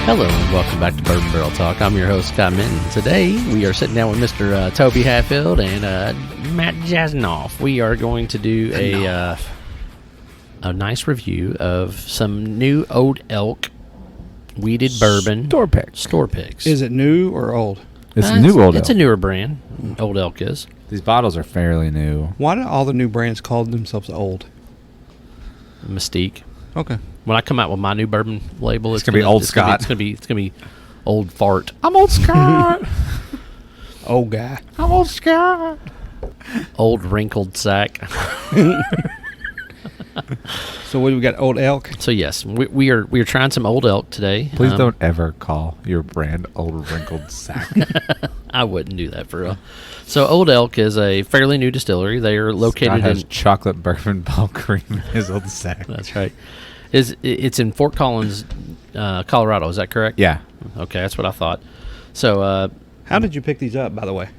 Hello and welcome back to Bourbon Barrel Talk. I'm your host, Scott Minton. Today we are sitting down with Mr. Toby Hatfield and Matt Jasnoff. We are going to do a nice review of some new Old Elk weeded bourbon. Store picks. Is it new or old? It's new Old Elk. It's a newer brand. Old Elk is. These bottles are fairly new. Why do all the new brands call themselves old? Mystique. Okay. When I come out with my new bourbon label, It's gonna be Old Scott. It's gonna be Old Fart. I'm Old Scott. Old guy. I'm Old Scott. Old wrinkled sack. So what do we got? Old Elk. So yes, we are trying some Old Elk today. Please don't ever call your brand Old Wrinkled Sack. I wouldn't do that for real. So Old Elk is a fairly new distillery. They are located Scott has in chocolate bourbon bulk cream in his old sack. That's right. It's in Fort Collins, Colorado. Is that correct? Yeah. Okay, that's what I thought. So How did you pick these up, by the way?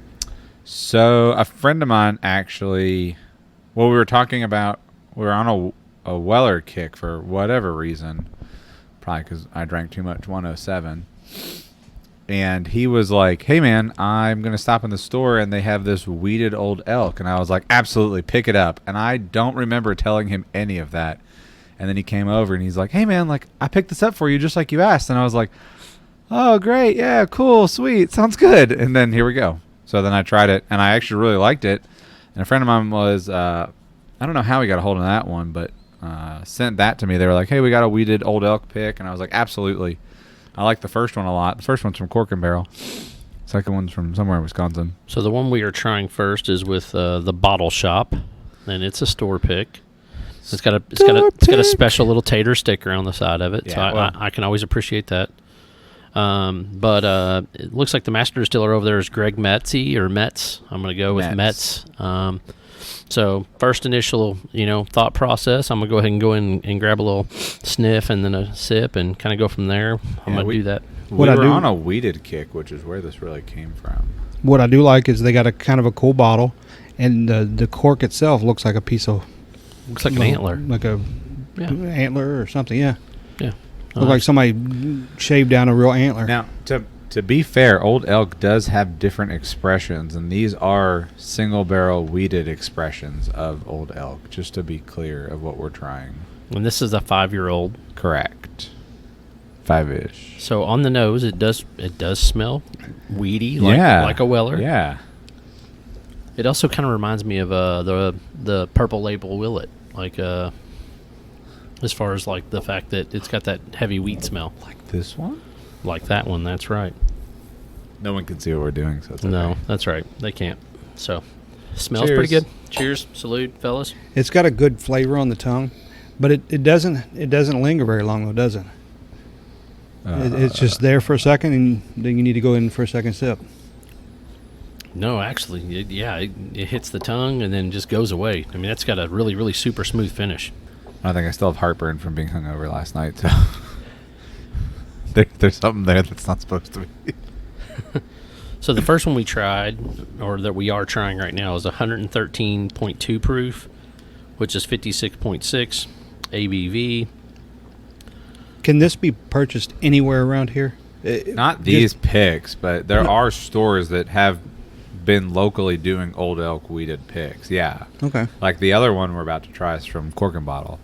So a friend of mine actually, we were talking about, we were on a Weller kick for whatever reason, probably because I drank too much 107. And he was like, hey, man, I'm going to stop in the store, and they have this weeded Old Elk. And I was like, absolutely, pick it up. And I don't remember telling him any of that. And then he came over, and he's like, hey, man, like, I picked this up for you just like you asked. And I was like, oh, great, yeah, cool, sweet, sounds good. And then here we go. So then I tried it, and I actually really liked it. And a friend of mine was, I don't know how he got a hold of that one, but sent that to me. They were like, hey, we got a weeded Old Elk pick. And I was like, absolutely. I like the first one a lot. The first one's from Cork and Barrel. Second one's from somewhere in Wisconsin. So the one we are trying first is with the Bottle Shop, and it's a store pick. It's got a special little tater sticker on the side of it, Yeah, so I can always appreciate that. But it looks like the master distiller over there is Greg Metzy or Metz. I'm going to go with Metz. So first initial, thought process. I'm gonna go ahead and go in and grab a little sniff and then a sip and kind of go from there. I'm gonna do that. We were on a weeded kick, which is where this really came from. What I do like is they got a kind of a cool bottle, and the cork itself looks like a piece of. Looks like an antler. Like a antler or something. Yeah. Yeah. Look like somebody shaved down a real antler. Now, to be fair, Old Elk does have different expressions, and these are single barrel weeded expressions of Old Elk, just to be clear of what we're trying. And this is a 5-year-old. Correct. 5-ish. So on the nose, it does smell weedy, like a Weller. Yeah. It also kind of reminds me of the Purple Label Willett, like as far as like the fact that it's got that heavy wheat smell. Like this one? Like that one, that's right. No one can see what we're doing, so it's okay. No, that's right. They can't. So, smells Cheers. pretty good. Cheers. Salute, fellas. It's got a good flavor on the tongue, but it doesn't linger very long though, does it? It's just there for a second, and then you need to go in for a second sip. No, actually, it hits the tongue and then just goes away. I mean, that's got a really, really super smooth finish. I think I still have heartburn from being hungover last night, so there's something there that's not supposed to be. So the first one we tried, or that we are trying right now, is 113.2 proof, which is 56.6 ABV. Can this be purchased anywhere around here? Not these picks, but there are stores that have been locally doing Old Elk weeded picks. Yeah. Okay. Like the other one we're about to try is from Cork and Bottle.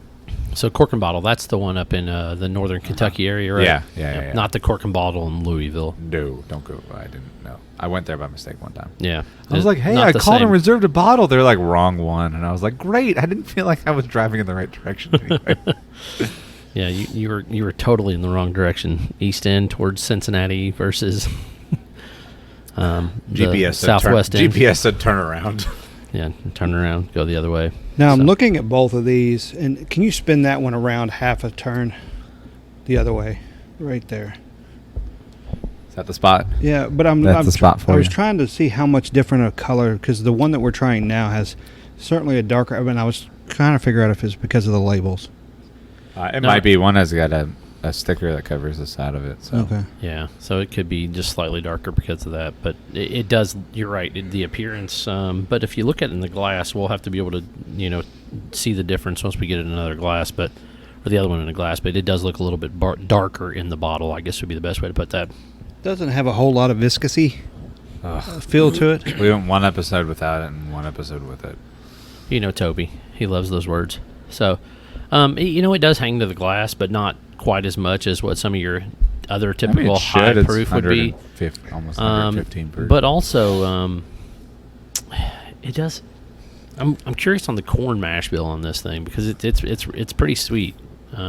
So Cork and Bottle, that's the one up in the northern Kentucky area, right? Yeah. Not the Cork and Bottle in Louisville. No, don't go. I didn't know. I went there by mistake one time. Yeah. I was like, hey, I called and reserved a bottle. They're like, wrong one. And I was like, great. I didn't feel like I was driving in the right direction anyway. Yeah, you were totally in the wrong direction. East end towards Cincinnati versus GPS southwest end. GPS said turn around. Yeah, turn around, go the other way. Now I'm looking at both of these, and can you spin that one around half a turn the other way, right there? Is that the spot? Yeah, but That's the spot for I was you. trying to see how much different a color, because the one that we're trying now has certainly a darker. I mean, I was trying to figure out if it's because of the labels. It might be. One has got a sticker that covers the side of it. So. Okay. Yeah, so it could be just slightly darker because of that, but it does. You're right, the appearance. But if you look at it in the glass, we'll have to be able to, see the difference once we get it in another glass. But with the other one in a glass, but it does look a little bit darker in the bottle, I guess would be the best way to put that. Doesn't have a whole lot of viscousy feel to it. We went one episode without it and one episode with it. You know Toby. He loves those words. So, it does hang to the glass, but not quite as much as what some of your other typical high proof would be. Almost 115 proof. But also, it does. I'm curious on the corn mash bill on this thing because it's pretty sweet. So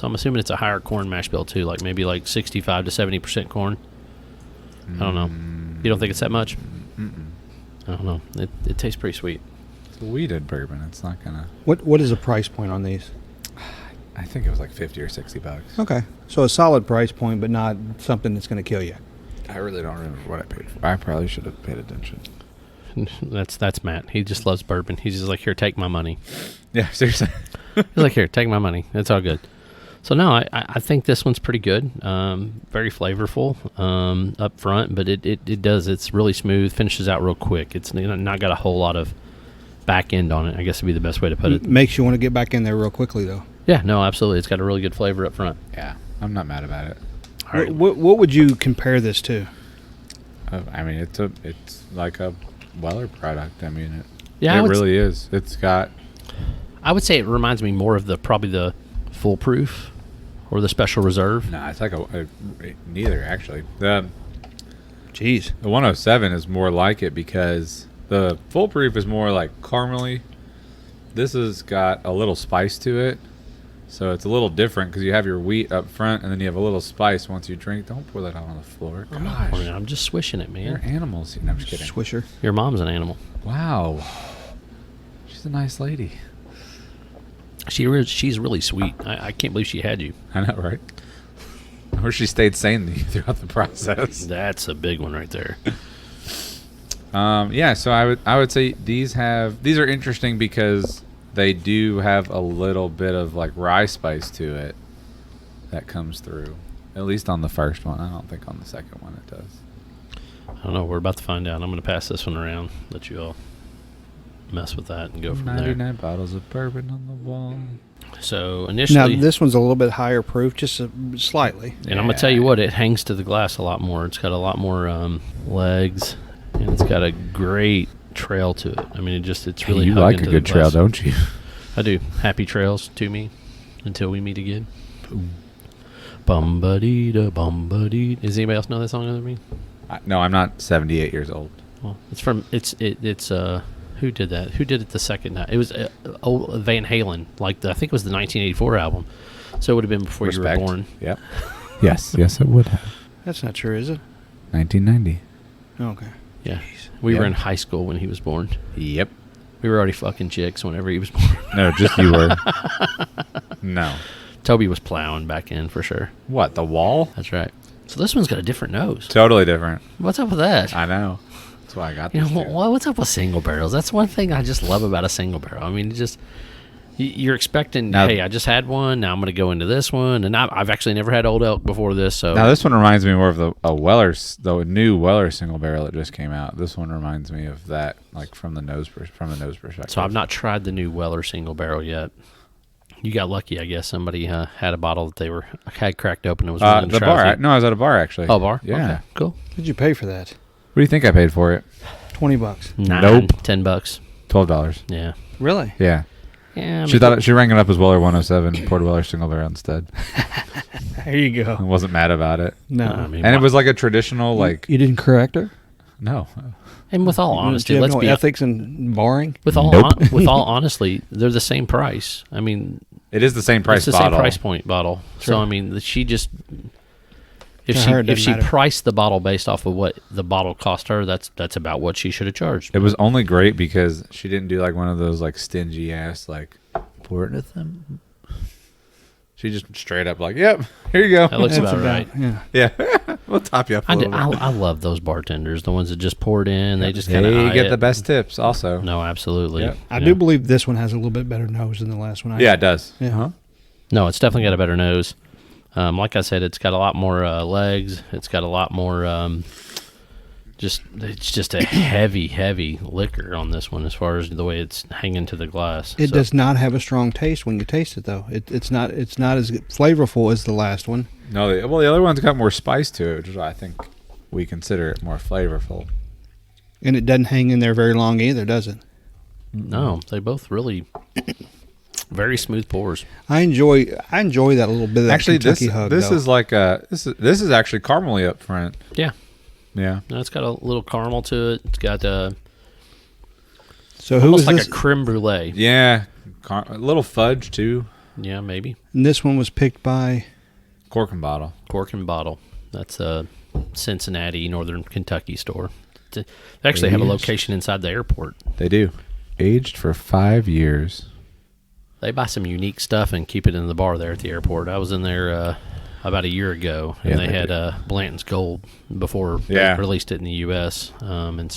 I'm assuming it's a higher corn mash bill too, like maybe like 65 to 70% corn. I don't know. You don't think it's that much? Mm-mm. I don't know. It tastes pretty sweet. It's a weeded bourbon. It's not gonna. What is the price point on these? I think it was like $50 or $60. Okay, so a solid price point, but not something that's going to kill you. I really don't remember what I paid for. I probably should have paid attention. That's Matt. He just loves bourbon. He's just like, here, take my money. Yeah, seriously. He's like, here, take my money. It's all good. So no, I think this one's pretty good. Very flavorful up front, but it does. It's really smooth. Finishes out real quick. It's not got a whole lot of back end on it, I guess would be the best way to put it. Makes you want to get back in there real quickly, though. Yeah, no, absolutely. It's got a really good flavor up front. Yeah, I'm not mad about it. All right. What would you compare this to? I mean, it's like a Weller product. I mean, it it really is. It's got. I would say it reminds me more of probably the Full Proof or the Special Reserve. No, it's like neither actually. Jeez. The 107 is more like it because the Full Proof is more like caramely. This has got a little spice to it, so it's a little different because you have your wheat up front and then you have a little spice once you drink. Don't pour that out on the floor. Gosh, I'm just swishing it, man. you're animals. No, I'm just kidding. Swisher. Your mom's an animal. Wow, she's a nice lady. She's really sweet. I can't believe she had you. I know, right? Or she stayed sane throughout the process. That's a big one right there. Yeah, so I would say these are interesting because they do have a little bit of like rye spice to it that comes through. At least on the first one. I don't think on the second one it does. I don't know. We're about to find out. I'm going to pass this one around. Let you all mess with that and go from 99 there. bottles of bourbon on the wall. So initially, Now, this one's a little bit higher proof, just slightly. and I'm going to tell you what, it hangs to the glass a lot more. It's got a lot more legs, and it's got a great trail to it. I mean, it's really you hugged like a into good the trail, glass. don't you? I do. Happy trails to me until we meet again. Bum-ba-dee-da, bum-ba-dee. Does anybody else know that song other than me? No, I'm not 78 years old. Well, it's who did that? Who did it the second night? It was old Van Halen. I think it was the 1984 album. So it would have been before Respect. you were born. Yep. yes, it would have. That's not true, is it? 1990. Okay. Yeah. We were Yeah. in high school when he was born. Yep. We were already fucking chicks whenever he was born. No, just you were. No. Toby was plowing back in for sure. What, the wall? That's right. So this one's got a different nose. Totally different. What's up with that? I know. That's why I got You this know, too. what's up with single barrels? That's one thing I just love about a single barrel. I mean, you're expecting, Now- hey, I just had one. Now I'm going to go into this one. And I've actually never had Old Elk before this. So Now this one reminds me more of the new Weller single barrel that just came out. This one reminds me of that, like from the nose perspective. So I've not tried the new Weller single barrel yet. You got lucky, I guess. Somebody had a bottle that they had cracked open and was willing to the try bar. it. No, I was at a bar actually. Oh, bar? Yeah. Okay, cool. What did you pay for that? What do you think I paid for it? $20. Nope. $10. $12. Yeah. Really? Yeah. Yeah. I She mean, thought she rang it up as Weller 107, poured Weller single barrel instead. There you I go. wasn't mad about it. No. I mean, And it was like a traditional You didn't correct her? no. and with all honesty, Do you have let's no be ethics and barring? with all Nope. with all honesty, they're the same price. I mean, It is the same price it's the bottle. same price point bottle. So Sure. I mean, she just if To her, it she doesn't matter. priced the bottle based off of what the bottle cost her, that's about what she should have charged. It was only great because she didn't do like one of those like stingy ass like pour it with them. She just straight up like, yep, here you go. That looks That's about right. Yeah. Yeah, we'll top you up a I little bit. love those bartenders, the ones that just pour it in. They just kind They of get the best tips also. No, absolutely. Yep. I Yeah. do believe this one has a little bit better nose than the last one. Yeah, it does. Yeah. Huh? No, it's definitely got a better nose. Like I said, it's got a lot more legs. It's got a lot more It's just a heavy liquor on this one as far as the way it's hanging to the glass. It does not have a strong taste when you taste it, though. It's not as flavorful as the last one. No, the other one's got more spice to it, which is why I think we consider it more flavorful. And it doesn't hang in there very long either, does it? No, they both really very smooth pours. I enjoy that little bit of that Kentucky hug. This though. is like this is actually caramely up front. Yeah. Yeah. No, it's got a little caramel to it. It's got so who almost is like this? a creme brulee. Yeah. A little fudge too. Yeah, maybe. And this one was picked by Cork and bottle. Cork and Bottle. That's a Cincinnati, Northern Kentucky store. They actually have a location inside the airport. They do. Aged for 5 years. They buy some unique stuff and keep it in the bar there at the airport. I was in there about a year ago, and they had Blanton's Gold before they released it in the U.S. And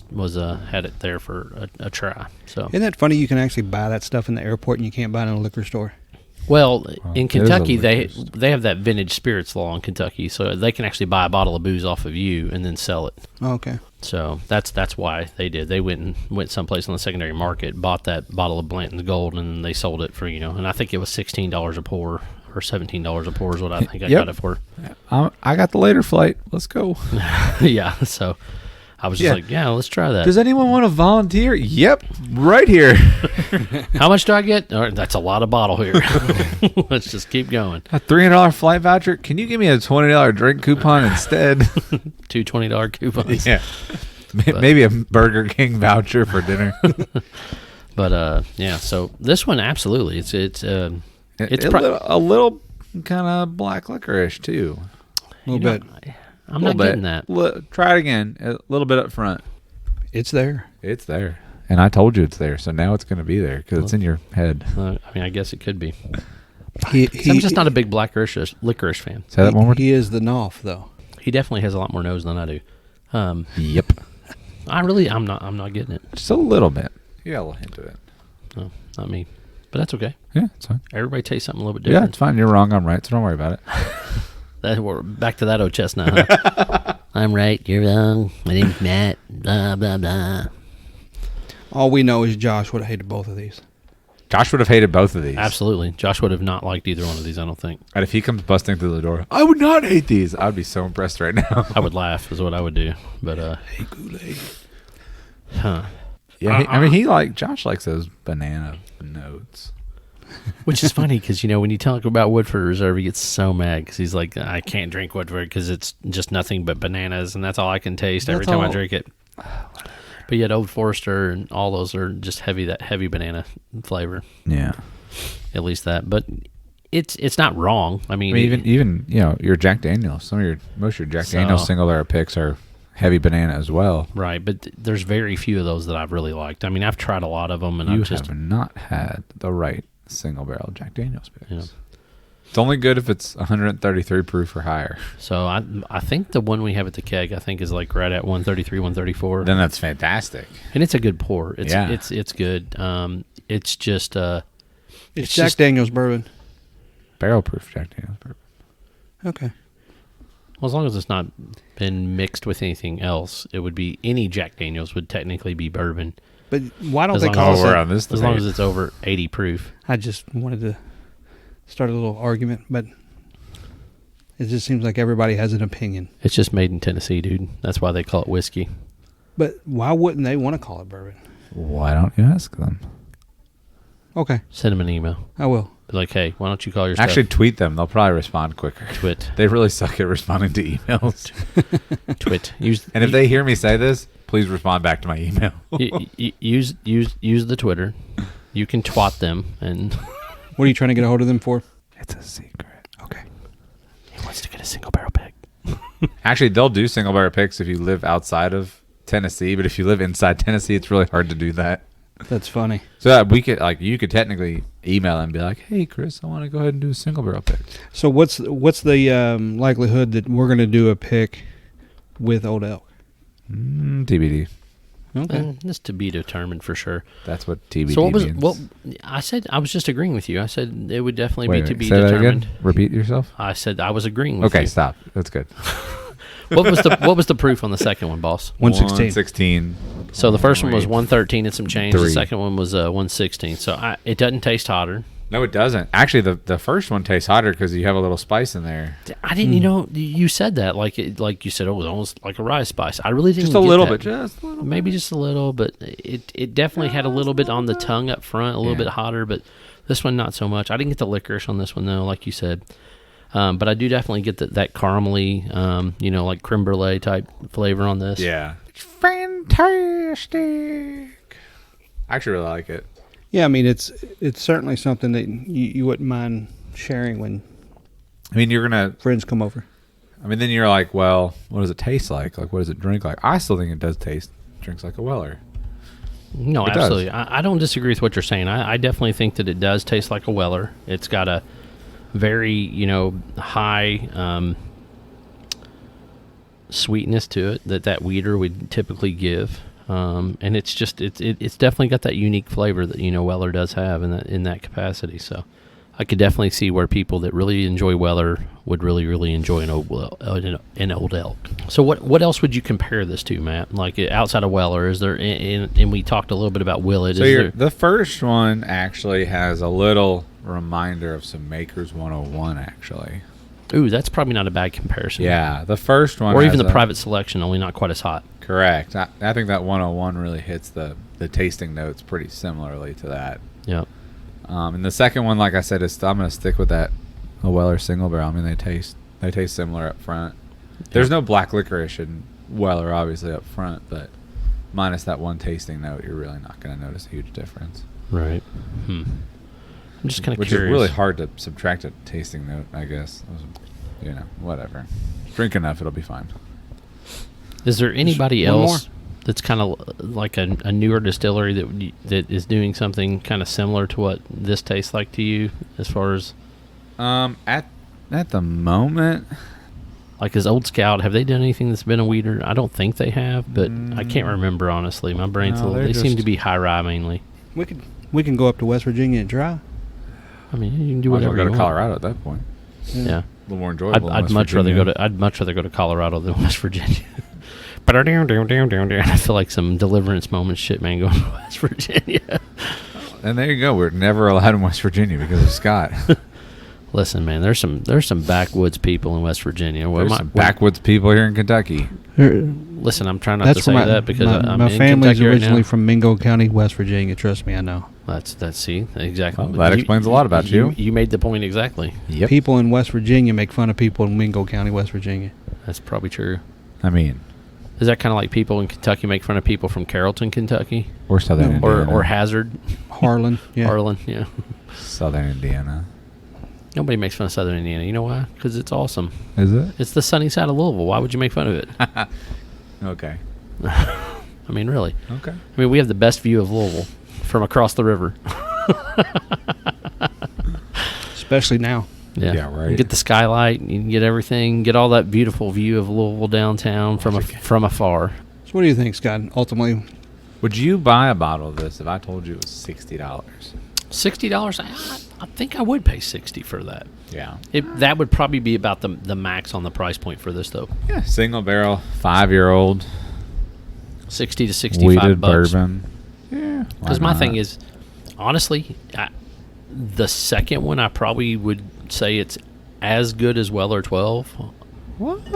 had it there for a try. So Isn't that funny? You can actually buy that stuff in the airport, and you can't buy it in a liquor store. Well, in Kentucky, there's they have that vintage spirits law in Kentucky, so they can actually buy a bottle of booze off of you and then sell it. Oh, okay. So that's why they did. They went someplace on the secondary market, bought that bottle of Blanton's Gold, and they sold it for and I think it was $16 a pour or $17 a pour is what I think I got it for. I got the later flight. Let's go. Yeah. So I was just like, let's try that. Does anyone want to volunteer? Yep, right here. How much do I get? All right, that's a lot of bottle here. Let's just keep going. A $300 flight voucher. Can you give me a $20 drink coupon instead? Two $20 coupons. Yeah. Maybe a Burger King voucher for dinner. But so this one absolutely, it's a little kind of black licorice too. A little bit. I'm not getting that. Try it again. A little bit up front. It's there. It's there. And I told you it's there, so now it's going to be there because it's in your head. I guess it could be. I'm I'm just not a big black licorice fan. Say that one more time. He is the Knopf, though. He definitely has a lot more nose than I do. Yep. I'm not getting it. Just a little bit. You got a little hint of it. No, not me. But that's okay. Yeah, it's fine. Everybody tastes something a little bit Yeah, different. it's fine. You're wrong. I'm right, so don't worry about it. We're back to that old chestnut, huh? I'm right, you're wrong. My name's Matt. Blah, blah, blah. All we know is Josh would have hated both of these. Josh would have hated both of these. Absolutely. Josh would have not liked either one of these, I don't think. And if he comes busting through the door, I would not hate these. I would be so impressed right now. I would laugh is what I would do. But, Hey, Kool-Aid. Huh. Yeah, Josh likes those banana notes. Which is funny because, when you talk about Woodford Reserve, he gets so mad because he's like, I can't drink Woodford because it's just nothing but bananas, and that's all I can taste every time I drink it. But yet Old Forester and all those are just that heavy banana flavor. Yeah. At least that. But it's not wrong. I mean even your Jack Daniels. Most of your Jack Daniels single barrel picks are heavy banana as well. Right, but there's very few of those that I've really liked. I mean, I've tried a lot of them, and you have not had the right single barrel Jack Daniels picks. Yeah. It's only good if it's 133 proof or higher. So I think the one we have at the keg is like right at 133, 134. Then that's fantastic. And it's a good pour. It's good. It's just it's Jack Daniels bourbon. Barrel proof Jack Daniels bourbon. Okay. Well, as long as it's not been mixed with anything else, it would be any Jack Daniels would technically be bourbon. But why don't As they long call as- it? we're on this As long debate. as it's over 80 proof. I just wanted to start a little argument, but it just seems like everybody has an opinion. It's just made in Tennessee, dude. That's why they call it whiskey. But why wouldn't they want to call it bourbon? Why don't you ask them? Okay, Send them an email. I will. Be like, hey, why don't you call your Actually, tweet them. They'll probably respond quicker. Twit. They really suck at responding to emails. Twit. And if they hear me say this, please respond back to my email. use the Twitter. You can twat them, and What are you trying to get a hold of them for? It's a secret. Okay. he wants to get a single barrel pick. Actually, they'll do single barrel picks if you live outside of Tennessee, but if you live inside Tennessee, it's really hard to do that. That's funny. So that you could technically email and be like, "Hey, Chris, I want to go ahead and do a single barrel pick." So what's the likelihood that we're going to do a pick with Old Elk? TBD. Okay. It's to be determined for sure. That's what TBD So what was means. well? I said I was just agreeing with you. I said it would definitely Wait, be to be say that determined. again? Repeat yourself. I said I was agreeing with you. Okay, stop. That's good. What was the proof on the second one, boss? 116. 116. So the first one was 113 and some change. The 3. second one was 116. So it doesn't taste hotter. No, it doesn't. Actually, the first one tastes hotter because you have a little spice in there. I didn't. You know, you said that like you said. Oh, it was almost like a rye spice. I really didn't. Just a get little that. bit. Just a little. Maybe just a little, but it definitely had a little bit on the tongue up front, a little bit hotter. But this one not so much. I didn't get the licorice on this one though, like you said. But I do definitely get that caramely, like creme brulee type flavor on this. Yeah. It's fantastic. I actually really like it. Yeah, I mean, it's certainly something that you wouldn't mind sharing when I mean, you're going to... friends come over. I mean, then you're like, well, what does it taste like? Like, what does it drink like? I still think it does drinks like a Weller. No, It absolutely. does. I don't disagree with what you're saying. I definitely think that it does taste like a Weller. It's got a very, high sweetness to it that weeder would typically give. And it's just it's definitely got that unique flavor that Weller does have in that capacity. So I could definitely see where people that really enjoy Weller would really really enjoy an Old Elk. So what else would you compare this to, Matt? Like outside of Weller, is there? And we talked a little bit about Willett. So the first one actually has a little reminder of some Maker's 101 actually. Ooh, that's probably not a bad comparison. Yeah, the first one, or even the private selection, only not quite as hot. Correct. I think that 101 really hits the tasting notes pretty similarly to that. Yeah. And the second one, like I said, I'm going to stick with that a Weller single barrel. I mean, they taste similar up front. There's no black licorice in Weller, obviously, up front, but minus that one tasting note, you're really not going to notice a huge difference. Right. I'm just kind of Which curious. is really hard to subtract a tasting note, I guess. Whatever. Drink enough, it'll be fine. Is there anybody one else that's kind of like a newer distillery that is doing something kind of similar to what this tastes like to you, as far as At the moment, like is Old Scout? Have they done anything that's been a weeder? I don't think they have, but I can't remember honestly. My brain's No, they seem just- to be high rye mainly. We can go up to West Virginia and try. I mean, you can do might as well whatever go you to want. Colorado at that point. Yeah. A little more enjoyable. I'd much rather go to Colorado than West Virginia. But I feel like some Deliverance moment shit, man, going to West Virginia. And there you go. We're never allowed in West Virginia because of Scott. Listen, man, there's some backwoods people in West Virginia. There's some backwoods people here in Kentucky. Listen, I'm trying not to say that because I'm my in family's Kentucky originally right now. from Mingo County, West Virginia. Trust me, I know. See exactly. Well, that explains a lot about you. You made the point exactly. Yep. People in West Virginia make fun of people in Mingo County, West Virginia. That's probably true. I mean, Is that kind of like people in Kentucky make fun of people from Carrollton, Kentucky, or Southern Indiana. or Hazard, Harlan, yeah. Harlan? Yeah. Southern Indiana. Nobody makes fun of Southern Indiana. You know why? Because it's awesome. Is it? It's the sunny side of Louisville. Why would you make fun of it? Okay. I mean, really. Okay. I mean, we have the best view of Louisville from across the river. Especially now. Yeah, Yeah, right. You get the skylight, you can get everything, get all that beautiful view of Louisville downtown from afar. So what do you think, Scott? Ultimately, Would you buy a bottle of this if I told you it was $60? $60. I think I would pay $60 for that. Yeah. That would probably be about the max on the price point for this, though. Yeah. Single barrel, 5-year-old, 60 to 65 weeded bucks. bourbon. Yeah. Because my thing is, honestly, the second one I probably would say it's as good as Weller 12. What?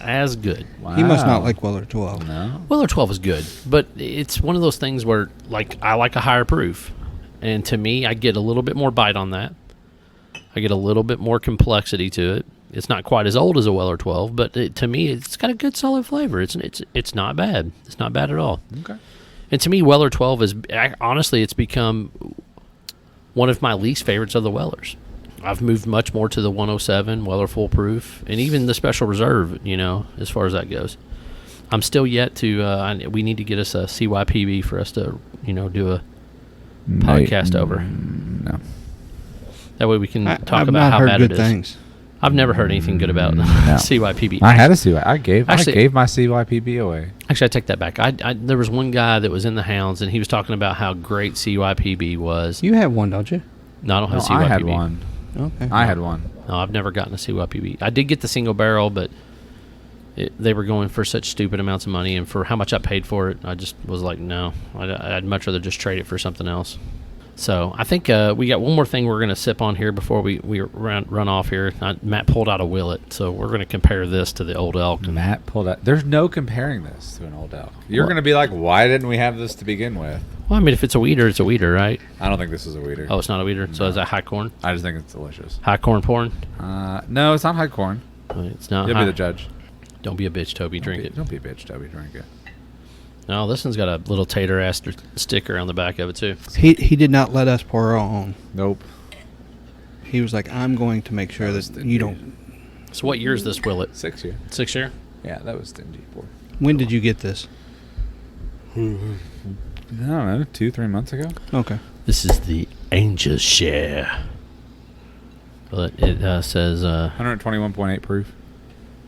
As good. Wow. he must not like Weller 12. No. Weller 12 is good, but it's one of those things where, like, I like a higher proof. And to me, I get a little bit more bite on that. I get a little bit more complexity to it. It's not quite as old as a Weller 12, but to me, it's got a good solid flavor. It's not bad. It's not bad at all. Okay. And to me, Weller 12 is, honestly, it's become one of my least favorites of the Wellers. I've moved much more to the 107, Weller Full Proof, and even the Special Reserve, as far as that goes. I'm still yet to, we need to get us a CYPB for us to, do a podcast over. No. That way we can I've talk about not how heard bad good it is. things. I've never heard anything good about No. CYPB. I had a CY. I gave Actually- my CYPB away. Actually, I take that back. There was one guy that was in the Hounds, and he was talking about how great CYPB was. You have one, don't you? No, I don't have No, CYPB. I had one. Okay. I had one. No, I've never gotten a CYPB. I did get the single barrel, but they were going for such stupid amounts of money, and for how much I paid for it, I just was like, no, I'd much rather just trade it for something else. So I think we got one more thing we're going to sip on here before we run off here. Matt pulled out a Willett, so we're going to compare this to the Old Elk. Matt pulled out. There's no comparing this to an Old Elk. You're going to be like, why didn't we have this to begin with? Well, I mean, if it's a weeder, it's a weeder, right? I don't think this is a weeder. Oh, it's not a weeder? No. So is that high corn? I just think it's delicious. High corn porn? No, it's not high corn. It's not. You'll be the judge. Don't be a bitch, Toby. Drink it. Don't be a bitch, Toby. Drink it. No, this one's got a little tater ass sticker on the back of it, too. He did not let us pour our own. Nope. He was like, I'm going to make sure that you don't. So what year is this Willett? 6 year. 6 year? Yeah, that was stingy. When did you get this? I don't know, 2-3 months ago. Okay. This is the Angel's Share. But it says 121.8 proof.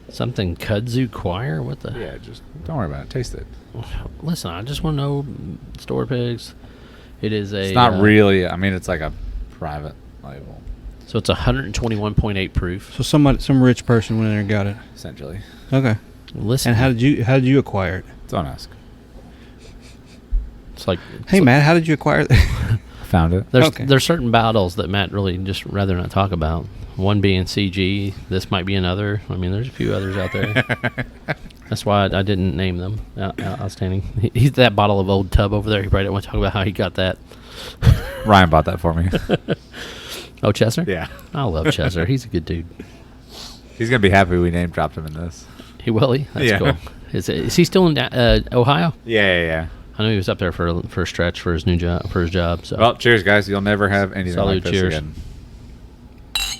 something kudzu choir. What the? Yeah, just don't worry about it. Taste it. Listen, I just want to know Store Picks. It is a. It's not really. I mean, it's like a private label. So it's 121.8 proof. So some rich person went in there and got it. Essentially. Okay. Listen. And how did you acquire it? Don't ask. It's like. Hey, Matt, how did you acquire that? Found it. There's certain battles that Matt really just rather not talk about. One being CG. This might be another. I mean, there's a few others out there. That's why I didn't name them. Outstanding. He's that bottle of Old Tub over there. He probably didn't want to talk about how he got that. Ryan bought that for me. Oh, Chester? Yeah. I love Chester. He's a good dude. He's going to be happy we name dropped him in this. Will he? That's Yeah. cool. Is he still in Ohio? Yeah. I know he was up there for a stretch for his new job. So. Well, cheers, guys. You'll never have anything Salud, like this cheers. again.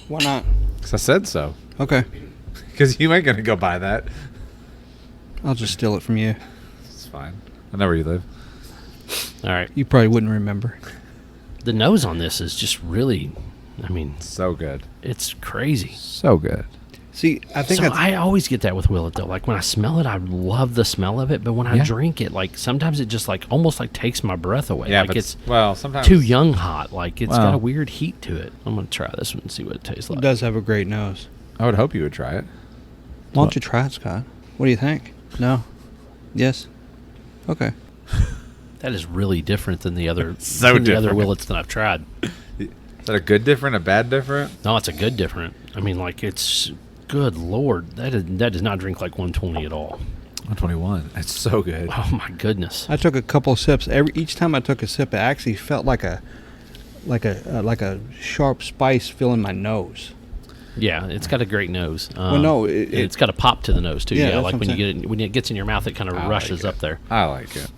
Why not? Because I said so. Okay. Because you ain't going to go buy that. I'll just steal it from you. It's fine. I know where you live. All right. You probably wouldn't remember. The nose on this is just really, I mean, So good. it's crazy. So good. See, I think So I always get that with Willett, though. Like, when I smell it, I love the smell of it. But when I Yeah. drink it, like, sometimes it just, like, almost, like, takes my breath away. Yeah, like, but it's sometimes too young hot. Like, it's got Well. a weird heat to it. I'm going to try this one and see what it tastes it like. does have a great nose. I would hope you would try it. Why don't you try it, Scott? What do you think? No? Yes? Okay. That is really different than the other, So than the other different. Willets that I've tried. Is that a good different, a bad different? No, it's a good different. I mean, like, it's good Lord. That does not drink like 120 at all. 121. It's so good. Oh my goodness. I took a couple of sips. Each time I took a sip, it actually felt like a sharp spice filling my nose. Yeah, it's got a great nose. Well, no, it's got a pop to the nose too. Yeah, Yeah, that's like what when I'm you get it, when it gets in your mouth, it kind of I rushes like up there. I like it.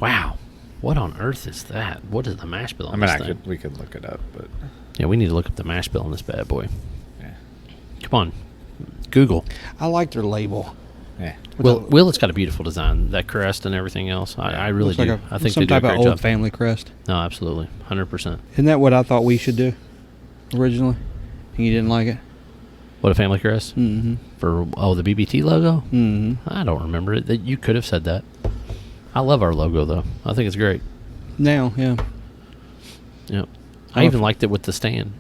Wow, what on earth is that? What is the mash bill I on mean, this thing? we could look it up, but Yeah, we need to look up the mash bill on this bad boy. yeah. Come on, Google. I like their label. Yeah. Willett's got a beautiful design. That crest and everything else. I really Looks do. like I think some they do type a of great old job. family crest. No, absolutely, 100%. Isn't that what I thought we should do originally? And you didn't like it? What a family crest Mm-hmm. for the BBT logo. Mm-hmm. I don't remember it. You could have said that. I love our logo though. I think it's great. Now, yeah. Yep. I even liked it with the stand.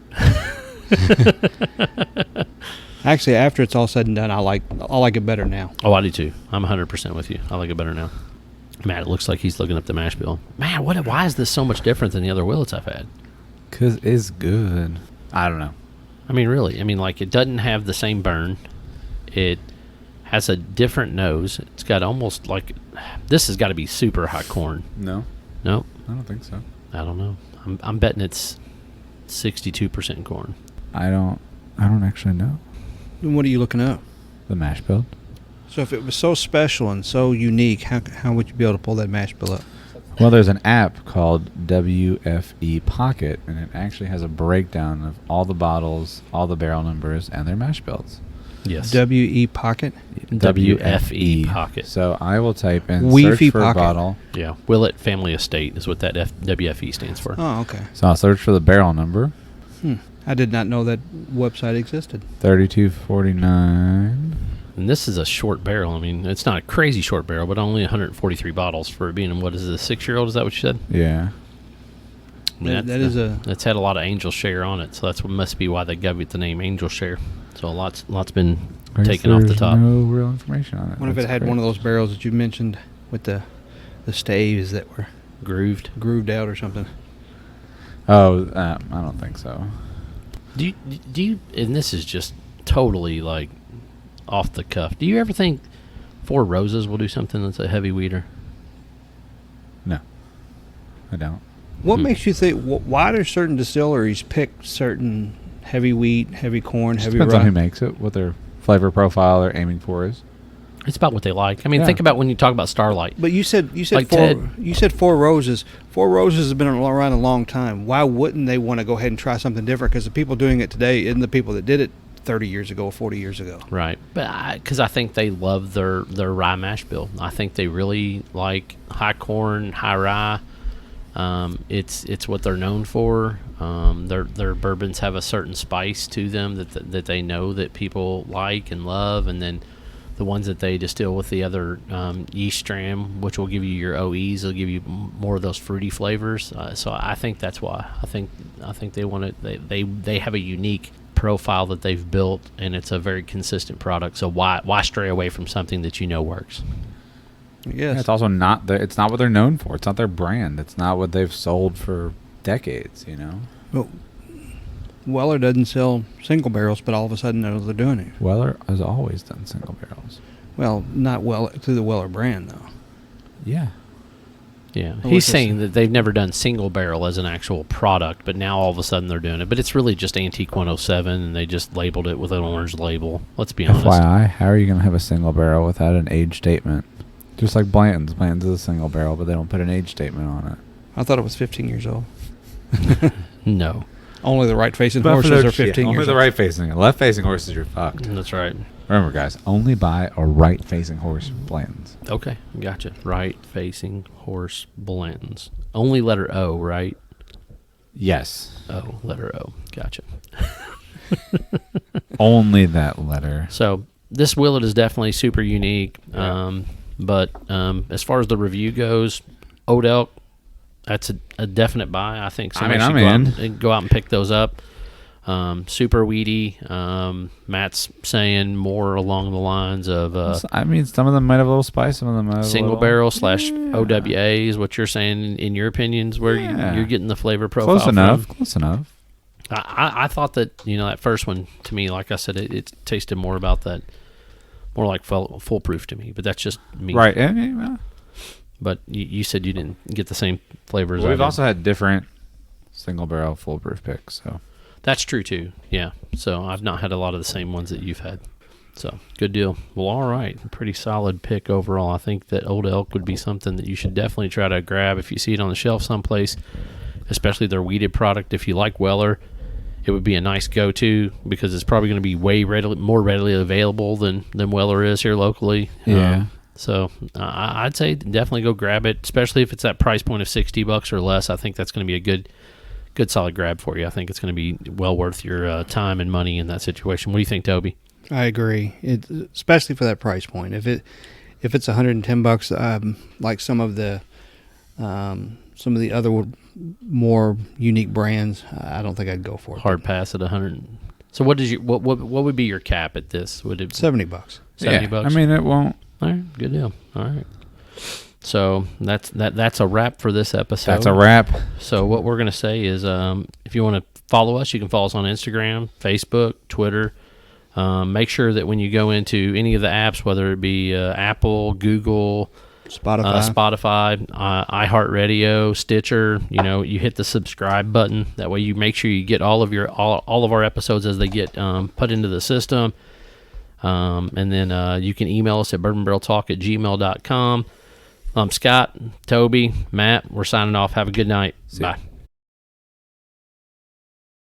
Actually, after it's all said and done, I like it better now. Oh, I do too. I'm 100% with you. I like it better now. Matt, it looks like he's looking up the mash bill. Man, why is this so much different than the other Willets I've had? Because it's good. I don't know. I mean, really. I mean, like, it doesn't have the same burn. It has a different nose. It's got almost like... This has got to be super hot corn. No, Nope. I don't think so. I don't know. I'm betting it's 62% corn. I don't actually know. Then what are you looking up? The mash bill. So if it was so special and so unique, how would you be able to pull that mash bill up? Well, there's an app called WFE Pocket, and it actually has a breakdown of all the bottles, all the barrel numbers, and their mash bills. Yes. WE Pocket? WFE Pocket. So I will type in Wi-Fi search for Pocket. a bottle. Yeah. Willett Family Estate is what that WFE stands for. Oh, okay. So I'll search for the barrel number, I did not know that website existed. 3249. And this is a short barrel. I mean, it's not a crazy short barrel, but only 143 bottles for it being, what is it, a 6-year-old? Is that what you said? Yeah. I mean, that is a. That's had a lot of angel share on it, so that's what must be why they gave it the name angel share. So lots been taken off the top. No real information on it. What if it had one of those barrels that you mentioned with the staves that were grooved out or something? Oh, I don't think so. Do you? And this is just totally like off the cuff. Do you ever think Four Roses will do something that's a heavy weeder? No, I don't. What makes you think? Why do certain distilleries pick certain heavy wheat, heavy corn, heavy Depends rye? on who makes it, what their flavor profile they're aiming for is. It's about what they like. I mean, Yeah. think about when you talk about Starlight. But you said Like four. Ted. You said Four Roses. Four Roses has been around a long time. Why wouldn't they want to go ahead and try something different? Because the people doing it today isn't the people that did it 30 years ago or 40 years ago. Right, but because I think they love their rye mash bill. I think they really like high corn, high rye. It's what they're known for. Their bourbons have a certain spice to them that they know that people like and love, and then the ones that they distill with the other yeast strain, which will give you your OEs, will give you more of those fruity flavors. So I think that's why. I think they want it. They have a unique profile that they've built, and it's a very consistent product. So why stray away from something that you know works? Yes. Yeah, it's also not it's not what they're known for. It's not their brand. It's not what they've sold for decades. But Weller doesn't sell single barrels, but all of a sudden they're doing it. Weller has always done single barrels. Well, not through the Weller brand though. Yeah. Yeah, Or he's what's saying that they've never done single barrel as an actual product, but now all of a sudden they're doing it. But it's really just Antique 107, and they just labeled it with an orange label. Let's be honest. FYI, how are you going to have a single barrel without an age statement? Just like Blanton's. Blanton's is a single barrel, but they don't put an age statement on it. I thought it was 15 years old. No, Only the right-facing horses are 15 years Only old. the right-facing. Left-facing horses, you're fucked. that's right. Remember, guys, only buy a right-facing horse from Blanton's. Okay, gotcha. Right-facing horse Blanton's. Only letter O, right? Yes. O, letter O. Gotcha. Only that letter. So this Willett is definitely super unique. Yeah. But as far as the review goes, Old Elk, that's a definite buy. I think somebody should go out and pick those up. Super weedy. Matt's saying more along the lines of some of them might have a little spice. Some of them have single barrel / OWA is what you're saying in your opinions, where you're getting the flavor profile. Close enough. I thought that that first one to me, like I said, it tasted more about that, more like foolproof to me. But that's just me, Right? But you said you didn't get the same flavors. We've also had different single barrel foolproof picks. So that's true too. Yeah. So I've not had a lot of the same ones that you've had. So good deal. Well, all right. Pretty solid pick overall. I think that Old Elk would be something that you should definitely try to grab if you see it on the shelf someplace, especially their weeded product. If you like Weller, it would be a nice go-to because it's probably going to be more readily available than Weller is here locally. Yeah. So I'd say definitely go grab it, especially if it's that price point of $60 or less. I think that's going to be a good solid grab for you. I think it's going to be well worth your time and money in that situation. What do you think, Toby? I agree. Especially for that price point. If it's $110, like some of the other more unique brands, I don't think I'd go for it. Hard pass at 100. So what would be your cap at this? Would it $70? $70? I mean, it won't. All right, good deal. All right. So that's a wrap for this episode. That's a wrap. So what we're going to say is if you want to follow us, you can follow us on Instagram, Facebook, Twitter. Make sure that when you go into any of the apps, whether it be Apple, Google, Spotify, iHeartRadio, Stitcher, you hit the subscribe button. That way you make sure you get all of our episodes as they get put into the system. And then you can email us at bourbonbarreltalk@gmail.com. Scott, Toby, Matt, we're signing off. Have a good night. Bye.